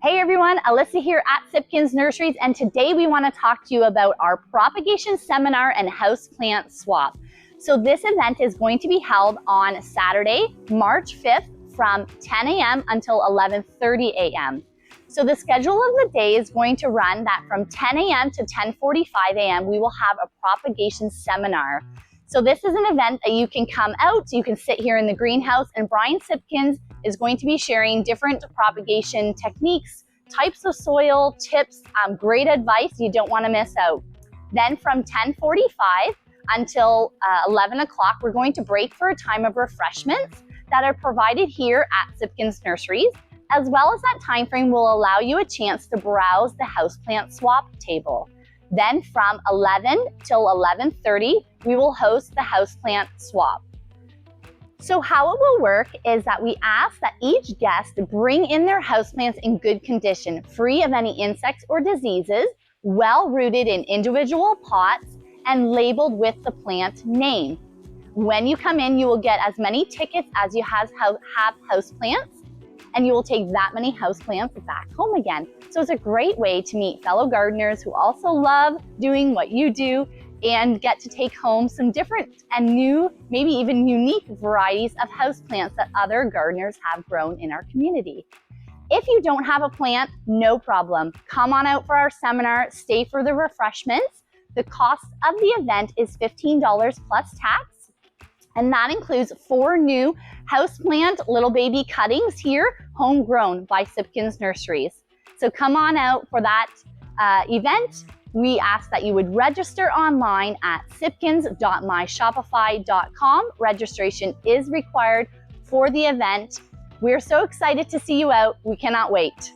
Hey everyone, Alyssa here at Sipkin's Nurseries, and today we want to talk to you about our propagation seminar and houseplant swap. So this event is going to be held on Saturday, March 5th from 10 a.m. until 11:30 a.m. So the schedule of the day is going to run that from 10 a.m. to 10:45 a.m. we will have a propagation seminar. So this is an event that you can come out, you can sit here in the greenhouse, and Brian Sipkins is going to be sharing different propagation techniques, types of soil, tips, great advice you don't want to miss out. Then from 10:45 until 11 o'clock, we're going to break for a time of refreshments that are provided here at Sipkins Nurseries, as well as that time frame will allow you a chance to browse the houseplant swap table. Then from 11 till 11:30, we will host the houseplant swap. So how it will work is that we ask that each guest bring in their houseplants in good condition, free of any insects or diseases, well rooted in individual pots, and labeled with the plant name. When you come in, you will get as many tickets as you have houseplants, and you will take that many houseplants back home again. So it's a great way to meet fellow gardeners who also love doing what you do and get to take home some different and new, maybe even unique varieties of houseplants that other gardeners have grown in our community. If you don't have a plant, no problem. Come on out for our seminar, stay for the refreshments. The cost of the event is $15 plus tax, and that includes 4 new houseplant little baby cuttings here, homegrown by Sipkins Nurseries. So come on out for that event. We ask that you would register online at sipkins.myshopify.com. Registration is required for the event. We're so excited to see you out. We cannot wait.